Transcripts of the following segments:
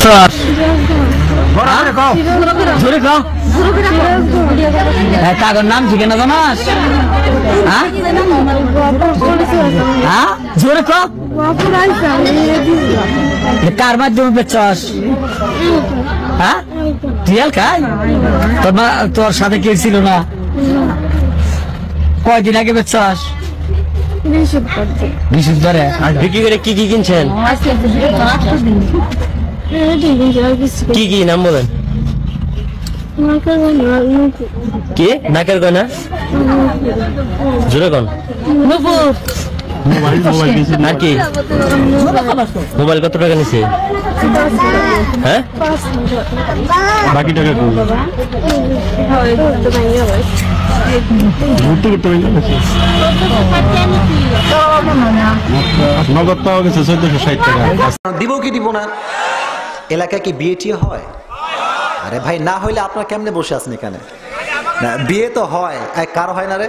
বেচছস? জোরে কও। কাগর নাম ঠিকানা জানাস? জোরে কও। কার মাধ্যমে বেচছস? হ্যাঁ রিয়াল খাই? তোর সাথে কেউ ছিল না? কয়দিন আগে বেচছস? বিশুদ্ধ ধরে বিক্রি করে কি কি কিনছেন? কি কি নাম বলেন? কি নাকের গয়না? জোরে কোন? আর কি মোবাইল কত টাকা নিছে? হ্যাঁ বাকি টাকা নগদ পাওয়া গেছে 1460 টাকা। দিব কি দিব না? এলাকায় কি বিয়ে টিয়ে হয়? আরে ভাই না হইলে আপনার কেমনে বসে আছেন এখানে? না বিয়ে তো হয়, কার হয় না রে?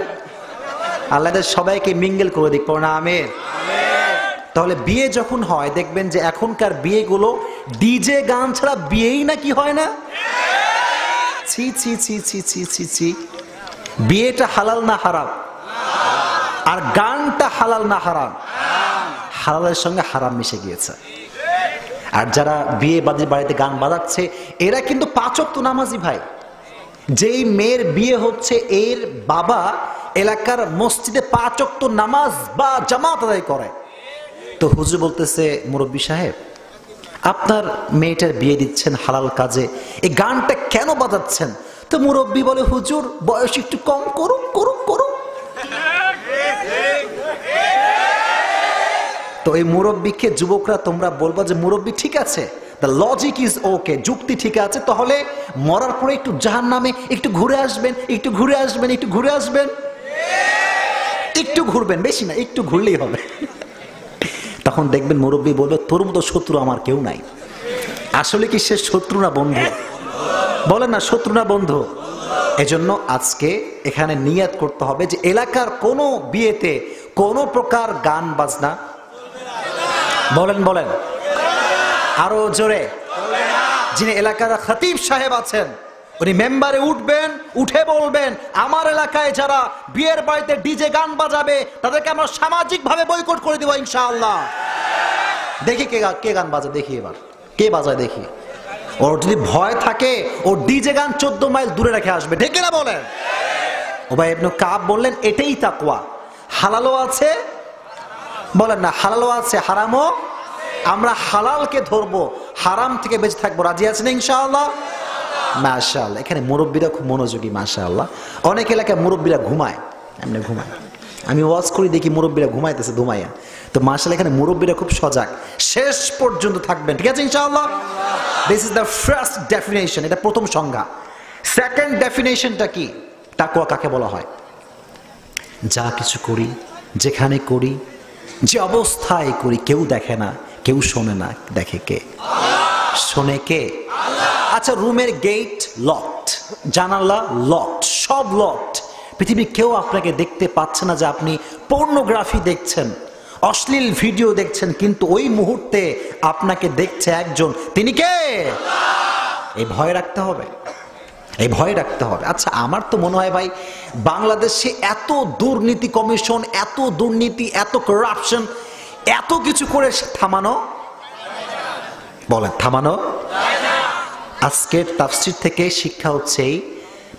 আল্লাহ সবাইকে মিঙ্গেল করে দিক না আমিন। তাহলে বিয়ে যখন হয় দেখবেন যে এখনকার বিয়েগুলো ডিজে গান ছাড়া বিয়েই নাকি হয় না। ছি ছি ছি ছি ছি ছি ছি। বিয়েটা হালাল না হারাম? আর গানটা হালাল না হারাম? হালালের সঙ্গে হারাম মিশে গিয়েছে। আর যারা বিয়ে বাড়িতে গান বাজাচ্ছে এরা কিন্তু 5 ওয়াক্ত নামাজি ভাই। যেই মেয়ের বিয়ে হচ্ছে এর বাবা এলাকার মসজিদে 5 ওয়াক্ত নামাজ বা জামাত আদায় করে। তো হুজুর বলতেছে মুরব্বী সাহেব আপনার মেয়েটার বিয়ে দিচ্ছেন হালাল কাজে, এই গানটা কেন বাজাচ্ছেন? তো মুরব্বী বলে হুজুর বয়স একটু কম করুক করুক করুক। তো এই মুরব্বীকে যুবকরা তোমরা বলবা যে মুরব্বী ঠিক আছে, দ্য লজিক ইজ ওকে, যুক্তি ঠিক আছে, তাহলে মরার পরে একটু জাহান্নামে একটু ঘুরে আসবেন, একটু ঘুরে আসবেন, একটু ঘুরে আসবেন, একটু ঘুরবেন, বেশি না একটু ঘুরলেই হবে। তখন দেখবেন মুরব্বী বলবে তোর মতো শত্রু আমার কেউ নাই। আসলে কি সে শত্রু না বন্ধু? বলেন না শত্রু না বন্ধু? এজন্য আজকে এখানে নিয়াত করতে হবে যে এলাকার কোনো বিয়েতে কোনো প্রকার গান বাজনা, বলেন বলেন আরো জোরে, যিনি এলাকার খতিব সাহেব আছেন উনি মেম্বারে উঠবেন, উঠে বলবেন আমার এলাকায় যারা বিয়ের বাড়িতে ডিজে গান বাজাবে তাদেরকে আমরা সামাজিক ভাবে বয়কট করে দেব ইনশাআল্লাহ। দেখি কে গান বাজায়, দেখি এবার কে বাজায় দেখি। ওর যদি ভয় থাকে ও ডিজে গান 14 মাইল দূরে রেখে আসবে, ঠিক না বলেন? উবাই ইবনে কাব বললেন এটাই তাকওয়া। হালালও আছে, বলেন না হালালও আছে হারামও। আমরা হালালকে ধরবো, হারাম থেকে বেঁচে থাকবো। রাজি আছেন ইনশাআল্লাহ? মাশাআল্লাহ। এখানে মুরব্বীরা খুব মনোযোগী মাশাআল্লাহ। অনেক এলাকায় মুরব্বীরা ঘুমায়, এমনি ঘুমায়। আমি ওয়াজ করি দেখি মুরব্বীরা ঘুমাইতেছে ঘুমাইয়া। তো মাশাআল্লাহ এখানে মুরব্বীরা খুব সজাগ, শেষ পর্যন্ত থাকবেন, ঠিক আছে ইনশাআল্লাহ? This is the first definition, এটা প্রথম সংজ্ঞা। সেকেন্ড ডেফিনেশনটা কি? তাকওয়া কাকে বলা হয়? যা কিছু করি, যেখানে করি, যে অবস্থায় করি কেউ দেখে না, কেউ শোনে না, দেখে কে? শোনে কে? আচ্ছা রুমের গেট লকড, জানালা লকড, সব লকড, পৃথিবীর কেউ আপনাকে দেখতে পাচ্ছে না যে আপনি পর্নোগ্রাফি দেখছেন, অশ্লীল ভিডিও দেখছেন, কিন্তু ওই মুহূর্তে আপনাকে দেখছে একজন, তিনি কে? এই ভয় রাখতে হবে, এই ভয় রাখতে হবে। আচ্ছা আমার তো মনে হয় ভাই বাংলাদেশে এত দুর্নীতি কমিশন, এত দুর্নীতি, এত করাপশন, এত কিছু করে থামানো, বলেন থামানো? আজকের তাফসীর থেকে শিক্ষা হচ্ছে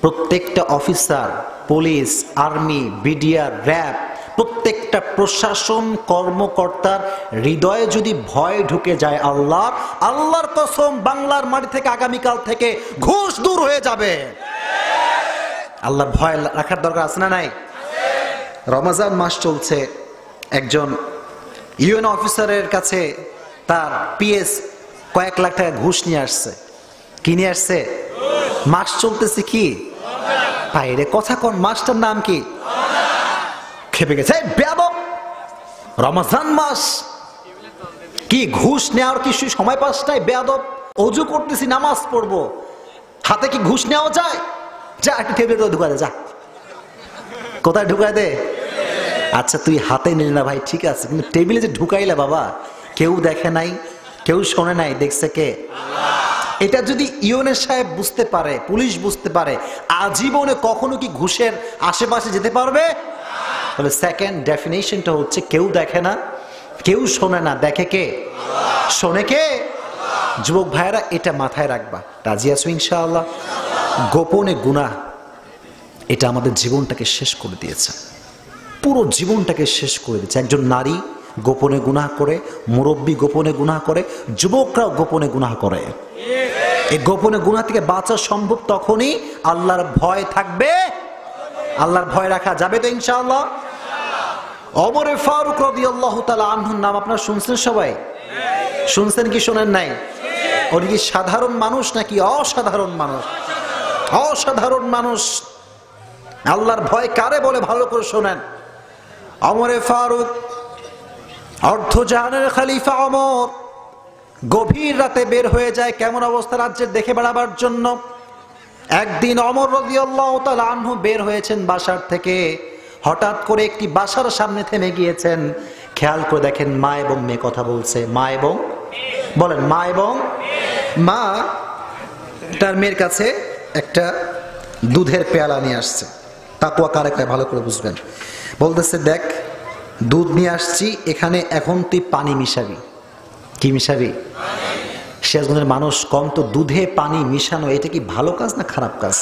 প্রত্যেকটা officer, police, army, BDR, RAB, প্রত্যেকটা প্রশাসন কর্মকর্তার হৃদয়ে যদি ভয় ঢুকে যায় আল্লাহর কসম বাংলার মাটি থেকে আগামীকাল থেকে ঘুষ দূর হয়ে যাবে। আল্লাহর ভয় রাখার দরকার আছে না নাই? রমজান মাস চলছে, একজন ইউএন অফিসারের কাছে তার পিএস কয়েক লাখ টাকা ঘুষ নিয়ে আসছে। কি নিয়ে আসছে? মাস চলতেছে কি বাইরে কথা কোন মাসটার নাম কি? খেপে গেছে বেয়াদব, রমজান মাস কি ঘুষ নেওয়ার কি সময় পাস নাই? বেয়াদব, অজু করতেছি নামাজ পড়বো, হাতে কি ঘুষ নেওয়া যায়? যা একটু টেবিলে ঢুকায় দে, যা। কোথায় ঢুকায় দে? আচ্ছা তুই হাতে নিলি না ভাই, ঠিক আছে, কিন্তু টেবিলে যে ঢুকাইলে বাবা কেউ দেখে নাই, কেউ শোনে নাই, দেখছে কে? এটা যদি ইউএনএস সাহেব বুঝতে পারে, পুলিশ বুঝতে পারে, আজীবনে কখনো কি ঘুষের আশেপাশে যেতে পারবে? তাহলে সেকেন্ড ডেফিনেশনটা হচ্ছে কেউ দেখে না, কেউ শোনে না, দেখে কে? শোনে কে? যুবক ভাইয়েরা এটা মাথায় রাখবা। রাজি আছো ইনশাআল্লাহ? গোপনে গুনাহ এটা আমাদের জীবনটাকে শেষ করে দিয়েছে, পুরো জীবনটাকে শেষ করে দিয়েছে। একজন নারী গোপনে গুনাহ করে, মুরব্বী গোপনে গুনাহ করে, যুবকরাও গোপনে গুনাহ করে। এই গোপনে গুনাহ থেকে বাঁচা সম্ভব তখনই আল্লাহর ভয় থাকবে। আল্লাহর ভয় রাখা যাবে তো ইনশাআল্লাহ? ওমর ফারুক রাদিয়াল্লাহু তাআলা আনহুর নাম আপনারা শুনছেন সবাই? শুনছেন কি শোনেন নাই? উনি কি সাধারণ মানুষ নাকি অসাধারণ মানুষ? অসাধারণ মানুষ। আল্লাহর ভয় কারে বলে ভালো করে শোনেন। ওমর ফারুক অর্ধজাহানের খলিফা ওমর গভীর রাতে বের হয়ে যায় কেমন অবস্থা রাজ্যের দেখে বেড়াবার জন্য। একদিন ওমর রাদিয়াল্লাহু তাআলা আনহু বের হয়েছেন বাসার থেকে, হঠাৎ করে একটি বাসার সামনে থেমে গিয়েছেন। খেয়াল করে দেখেন মা এবং মেয়ে কথা বলছে। মা এবং, বলেন, মা এবং মা তার মেয়ের কাছে একটা দুধের পেয়ালা নিয়ে আসছে। তাকওয়া কারে কয় ভালো করে বুঝবেন। বলতেছে, দেখ দুধ নিয়ে আসছি, এখানে এখন তুই পানি মিশাবি। কি মিশাবি? সিরাজগঞ্জের মানুষ কম তো, দুধে পানি মিশানো এটা কি ভালো কাজ না খারাপ কাজ?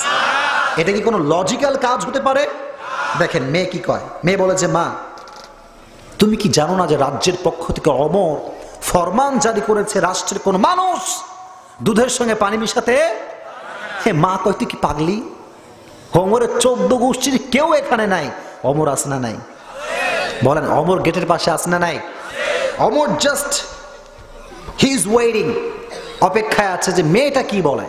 এটা কি কোনো লজিক্যাল কাজ হতে পারে? দেখেন মেয়ে কি কয়। মেয়ে বলে যে, মা তুমি কি জানো না যে রাজ্যের পক্ষ থেকে ওমর ফরমান জারি করেছে রাষ্ট্রের কোন মানুষ দুধের সঙ্গে পানি মিশাতে? হে মা কয়, তুই কি পাগলি? ওমরের 14 গোষ্ঠীর কেউ এখানে নাই, ওমর আছে না নাই? বলেন, ওমর গেটের পাশে আছে না নাই? Omar just he is waiting, অপেক্ষায় আছে যে মেয়েটা কি বলে।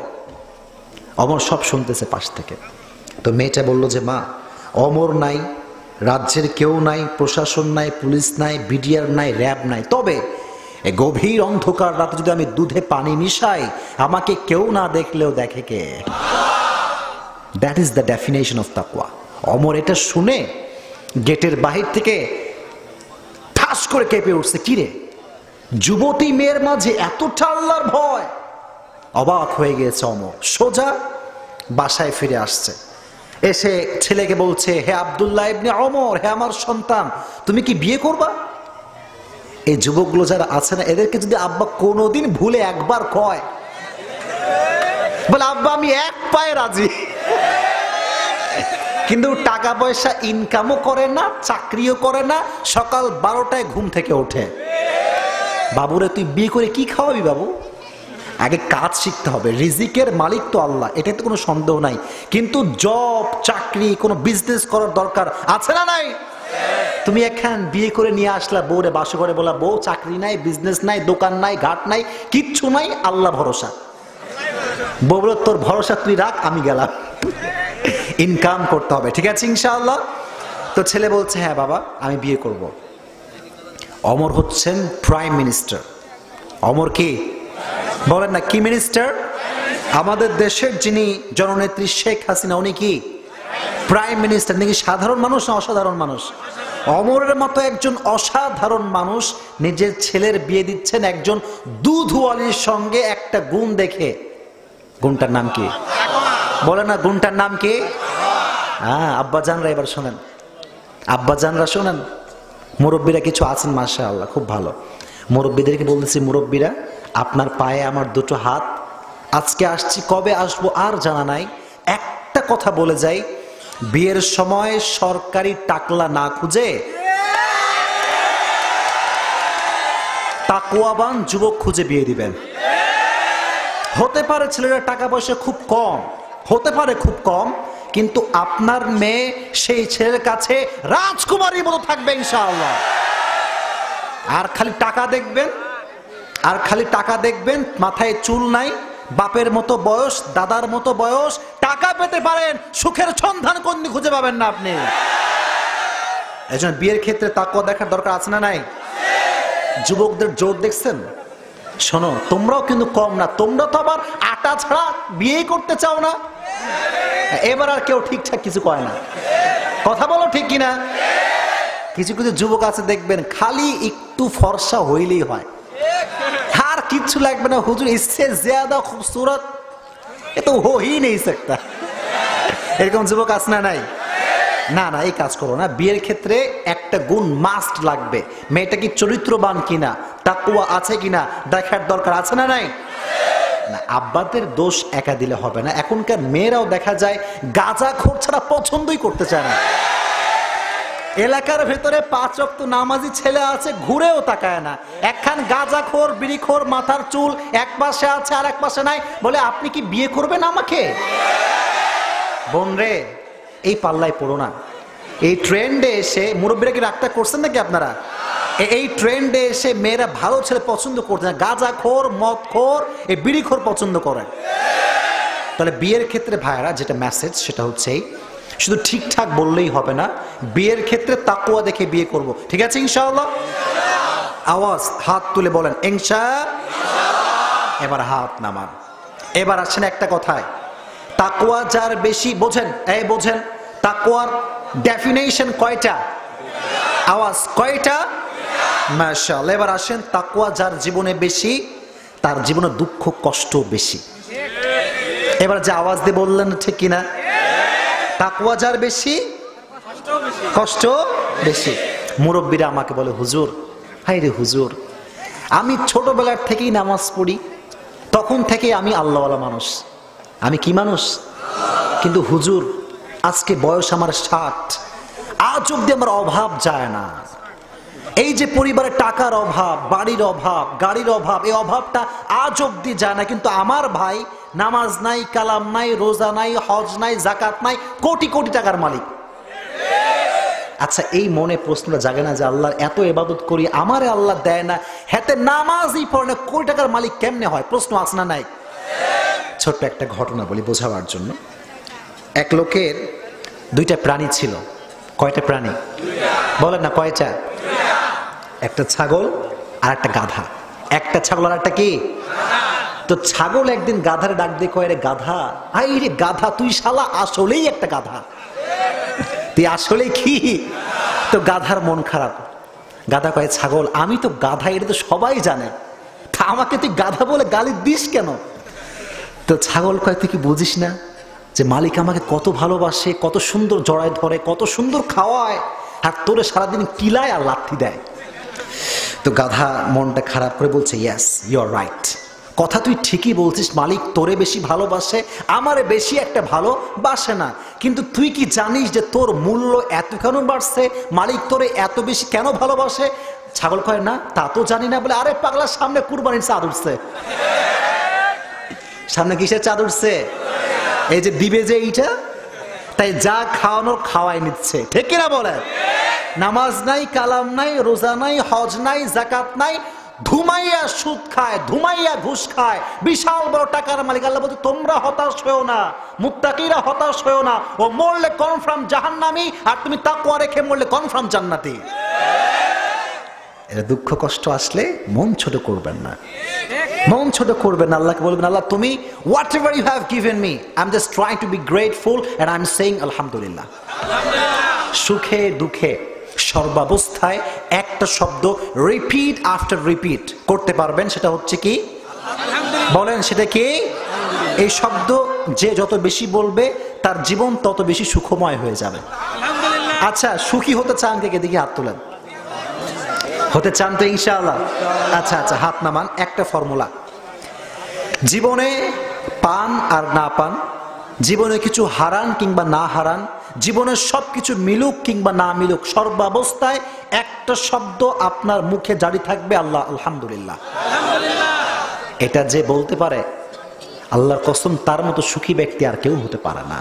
ওমর সব শুনতেছে পাশ থেকে। তো মেয়েটা বলল যে, মা ওমর নাই, রাজ্যের কেউ নাই, প্রশাসন নাই, পুলিশ নাই, বিডিআর নাই, র্যাব নাই, তবে এই গভীর অন্ধকার রাতে যদি আমি দুধে পানি মিশাই, আমাকে কেউ না দেখলেও দেখে কে? That is the definition of তাকওয়া। ওমর এটা শুনে গেটের বাহির থেকে ঠাস করে কেঁপে উঠছে। কিরে, যুবতী মেয়ের মাঝে এতটা আল্লাহর ভয়! অবাক হয়ে গিয়েছে ওমর। সোজা বাসায় ফিরে আসছে, এসে ছেলেকে বলছে, হে আব্দুল্লাহ ইবনে ওমর, হে আমার সন্তান, তুমি কি বিয়ে করবা? এই যুবকগুলো যারা আছে না, এদেরকে যদি আব্বা কোনোদিন ভুলে একবার কয়, বলে আব্বা আমি এক পায়ে রাজি, কিন্তু টাকা পয়সা ইনকামও করে না, চাকরিও করে না, সকাল 12টায় ঘুম থেকে ওঠে। বাবুরে তুই বিয়ে করে কি খাওয়াবি বাবু? আগে কাজ শিখতে হবে, রিজিকের মালিক তো আল্লাহ, এটাতে কোনো সন্দেহ নাই, কিন্তু জব, চাকরি, কোনো বিজনেস করার দরকার আছে না নাই? তুমি একখান বিয়ে করে নিয়ে আসলা, বউরে বাসো করে বলা, বউ চাকরি নাই, বিজনেস নাই, দোকান নাই, ঘাট নাই, কিচ্ছু নাই, আল্লাহ ভরসা। বউ বলে, তোর ভরসা তুই রাখ, আমি গেলাম। ইনকাম করতে হবে, ঠিক আছে ইনশাআল্লাহ? তো ছেলে বলছে, হ্যাঁ বাবা আমি বিয়ে করব। ওমর হচ্ছেন প্রাইম মিনিস্টার। ওমর কি? বলেন না, কি মিনিস্টার? আমাদের দেশের যিনি জননেত্রী শেখ হাসিনা, উনি কি প্রাইম মিনিস্টার? নাকি সাধারণ মানুষ না অসাধারণ মানুষ? ওমরের মতো একজন অসাধারণ মানুষ নিজের ছেলের বিয়ে দিচ্ছেন একজন দুধওয়ালির সঙ্গে, একটা গুণ দেখে। গুণটার নাম কি? বলে না, গুণটার নাম কি? হ্যাঁ, আব্বাজানরা এবার শোনেন, আব্বাজানরা শোনেন, মুরব্বীরা কিছু আছেন মাশাআল্লাহ, খুব ভালো। মুরব্বীদেরকে বলতেছি, মুরব্বীরা আপনার পায়ে আমার দুটো হাত, আজকে আসছি, কবে আসবো আর জানা নাই, একটা কথা বলে যাই, বিয়ের সময় সরকারি টাকলা না খুঁজে তাকওয়াবান যুবক খুঁজে বিয়ে দিবেন। হতে পারে ছেলেরা টাকা পয়সা খুব কম, হতে পারে খুব কম, কিন্তু আপনার মেয়ে সেই ছেলের কাছে রাজকুমারীর মতো থাকবে ইনশাআল্লাহ। আর খালি টাকা দেখবেন, আর খালি টাকা দেখবেন, মাথায় চুল নাই, বাপের মতো বয়স, দাদার মতো বয়স, টাকা পেতে পারেন, সুখের সন্ধান কোনদিন খুঁজে পাবেন না আপনি। এজন্য বিয়ের ক্ষেত্রে তাকওয়া দেখার দরকার আছে না নাই? যুবকদের জোর দেখছেন? শোনো, তোমরাও কিন্তু কম না, তোমরা তো আবার আটা ছাড়া বিয়ে করতে চাও না। এবার আর কেউ ঠিকঠাক কিছু কয় না, কথা বলো ঠিক কিনা? কিছু কিছু যুবক আছে দেখবেন, খালি একটু ফর্সা হইলেই হয়, আর কিচ্ছু লাগবে না হুজুর, ইসसे ज्यादा खूबसूरत ये तो हो ही नहीं सकता। এরকম যুবক আছে না নাই? না না, এই কাজ করো না। বিয়ের ক্ষেত্রে একটা গুণ মাস্ট লাগবে, মেয়েটা কি চরিত্রবান কিনা, তাকওয়া আছে কিনা দেখার দরকার আছে না নাই? না, আব্বাদের দোষ একা দিলে হবে না। এখনকার মেয়েরাও দেখা যায় গাঁজাখোর ছাড়া পছন্দই করতে চায় না। এলাকার ভেতরে 5 ওয়াক্ত নামাজি ছেলে আছে, ঘুরেও তাকায় না। একখান গাঁজাখোর বিড়িখোর মাথার চুল এক পাশে আছে আর এক পাশে নাই, বলে আপনি কি বিয়ে করবেন আমাকে? বোন রে, এই পাল্লায় পড়ো না। এই ট্রেন্ডে এসে মুরব্বীরা কি রাগটা করছেন নাকি আপনারা? এই ট্রেন্ডে এসে মেয়েরা ভালো ছেলে পছন্দ করছে না, গাঁজাখোর মদখোর এই বিড়িখোর পছন্দ করে। তাহলে বিয়ের ক্ষেত্রে ভাইরা যেটা মেসেজ সেটা হচ্ছে শুধু ঠিকঠাক বললেই হবে না, বিয়ের ক্ষেত্রে তাকওয়া দেখে বিয়ে করব, ঠিক আছে ইনশাআল্লাহ? আওয়াজ হাত তুলে বলেন ইনশাআল্লাহ। এবার হাত নামান। এবার আসেন একটা কথায়, তাকওয়া যার বেশি, বোঝেন এই বোঝেন তাকওয়ার ডেফিনেশন কয়টা? আওয়াজ কয়টা? মাশাআল্লাহ। এবার আসেন, তাকওয়া যার জীবনে বেশি তার জীবনে দুঃখ কষ্ট বেশি। এবার যে আওয়াজ দিয়ে বললেন ঠিক কিনা? তাকওয়া যার বেশি কষ্ট বেশি। মুরব্বীরা আমাকে বলে হুজুর, হাই রে হুজুর, আমি ছোটবেলার থেকেই নামাজ পড়ি, তখন থেকে আমি আল্লাহওয়ালা মানুষ। আমি কি মানুষ? কিন্তু হুজুর আজকে বয়স আমার 60, আজ অব্দি আমার অভাব যায় না। এই যে পরিবারে টাকার অভাব, বাড়ির অভাব, গাড়ির অভাব, এই অভাবটা আজ অব্দি যায় না। কিন্তু আমার ভাই নামাজ নাই, কালাম নাই, রোজা নাই, হজ নাই, জাকাত নাই, কোটি কোটি টাকার মালিক। আচ্ছা, এই মনে প্রশ্নটা জাগে না যে আল্লাহর এত ইবাদত করি, আমারে আল্লাহ দেয় না, হাতে নামাজই পড়ে না, কোটি টাকার মালিক কেমনে হয়? প্রশ্ন আছে না নাই? ছোট্ট একটা ঘটনা বলি বোঝাবার জন্য। এক লোকের 2টা প্রাণী ছিল। কয়টা প্রাণী বলেন না? কয়টা? একটা ছাগল আর একটা গাধা। একটা ছাগল আর একটা কি? তো ছাগল একদিন গাধারে ডাক দিয়ে কয়, রে গাধা, আই রে গাধা, তুই শালা আসলেই একটা গাধা, তুই আসলে কি? তো গাধার মন খারাপ। গাধা কয়, ছাগল আমি তো গাধা, এটা তো সবাই জানে, তা আমাকে তুই গাধা বলে গালি দিস কেন? তো ছাগল কয়, তুই কি বুঝিস না যে মালিক আমাকে কত ভালোবাসে, কত সুন্দর জড়ায় ধরে, কত সুন্দর খাওয়ায়, আর তোরে সারাদিন কিলায় আর লাথি দেয়। তো গাধা মনটা খারাপ করে বলছে, ইয়েস ইউ আর রাইট, কথা তুই ঠিকই বলছিস, মালিক তোরে বেশি ভালোবাসে, আমারে বেশি একটা ভালোবাসে না। কিন্তু তুই কি জানিস যে তোর মূল্য এত কেন বাড়ছে, মালিক তোরে এত বেশি কেন ভালোবাসে? ছাগল কয়, না তা তো জানি না। বলে, আরে পাগলা, সামনে কুরবানির চাঁদ উঠছে। সামনে কিসের চাঁদ উঠছে? এই যে দিবে যে এইটা, তাই যা খাওয়ানোর খাওয়াই নিচ্ছে, ঠিক কিনা বলে? নামাজ নাই, কালাম নাই, রোজা নাই, হজ নাই, জাকাত নাই, ধুমাইয়া সুদ খায়, ধুমাইয়া ঘুষ খায়, বিশাল বড় টাকার মালিক। আল্লাহ বলতে, তোমরা হতাশ হয়েও না, মুত্তাকিরা হতাশ হয়েও না, ও মরলে কনফার্ম জাহান্নামী, আর তুমি তাকওয়া রেখে মরলে কনফার্ম জান্নাতি। এর দুঃখ কষ্ট আসলে মন ছোট করবেন না, মন ছোট করবেন না। আল্লাহকে বলবেন, আল্লাহ তুমি whatever you have given me, I'm just trying to be grateful and I'm saying alhamdulillah. সুখে দুঃখে সর্বাবস্থায় একটা শব্দ রিপিট আফটার রিপিট করতে পারবেন, সেটা হচ্ছে কি? বলেন, সেটা কি? এই শব্দ যে যত বেশি বলবে তার জীবন তত বেশি সুখময় হয়ে যাবে। আচ্ছা, সুখী হতে চান কে? দেখি হাত তোলেন। হতে চান তো ইনশাআল্লাহ? আচ্ছা আচ্ছা, হাত নামান। একটা ফর্মুলা, জীবনে পান আর না পান, জীবনে কিছু হারান কিংবা না হারান, জীবনের সবকিছু মিলুক কিংবা না মিলুক, সর্বাবস্থায় একটা শব্দ আপনার মুখে জারি থাকবে, আল্লাহ আলহামদুলিল্লাহ। এটা যে বলতে পারে, আল্লাহর কসম, তার মতো সুখী ব্যক্তি আর কেউ হতে পারে না।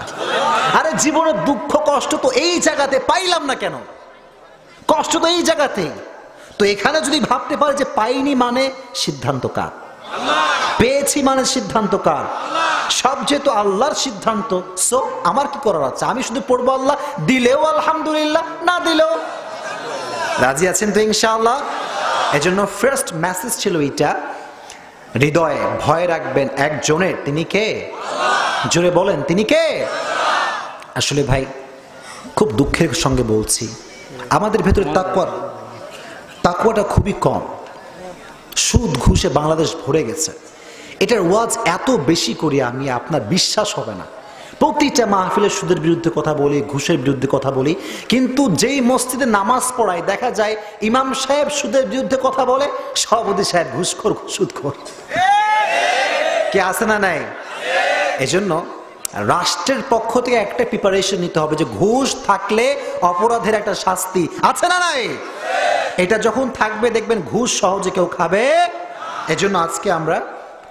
আরে জীবনের দুঃখ কষ্ট তো এই জায়গাতে পাইলাম না কেন? কষ্ট তো এই জায়গাতেই। তো এখানে যদি ভাবতে পারে যে পাইনি মানে সিদ্ধান্ত কার? পেয়েছি মানে সিদ্ধান্ত কার? সব যেহেতু আল্লাহর সিদ্ধান্ত, সো আমার কি করার আছে? আমি শুধু পড়বো আল্লাহ দিলেও আলহামদুলিল্লাহ, না দিলেও। রাজি আছেন তো ইনশাআল্লাহ? এজন্য ফার্স্ট মেসেজ ছিল এটা, হৃদয়ে ভয় রাখবেন একজনের, তিনি কে? জোরে বলেন, তিনি কে? আসলে ভাই, খুব দুঃখের সঙ্গে বলছি, আমাদের ভেতরে তাকওয়াটা খুবই কম। সুদ ঘুষে বাংলাদেশ ভরে গেছে। এটার ওয়াজ এত বেশি করি আমি, আপনার বিশ্বাস হবে না। প্রতিটা মাহফিলে সুদের বিরুদ্ধে কথা বলি, ঘুষের বিরুদ্ধে কথা বলি, কিন্তু যেই মসজিদে নামাজ পড়ায় দেখা যায় ইমাম সাহেব সুদের বিরুদ্ধে কথা বলে, সভাপতি সাহেব ঘুষখোর সুদখোর। কে আছে না নাই? এজন্য রাষ্ট্রের পক্ষ থেকে একটা প্রিপারেশন নিতে হবে যে ঘুষ থাকলে অপরাধের একটা শাস্তি আছে না নাই। এটা যখন থাকবে দেখবেন ঘুষ সহজে কেউ খাবে। এজন্য আজকে আমরা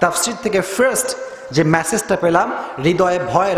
তাফসীর থেকে ফার্স্ট যে মেসেজটা পেলাম, হৃদয়ে ভয়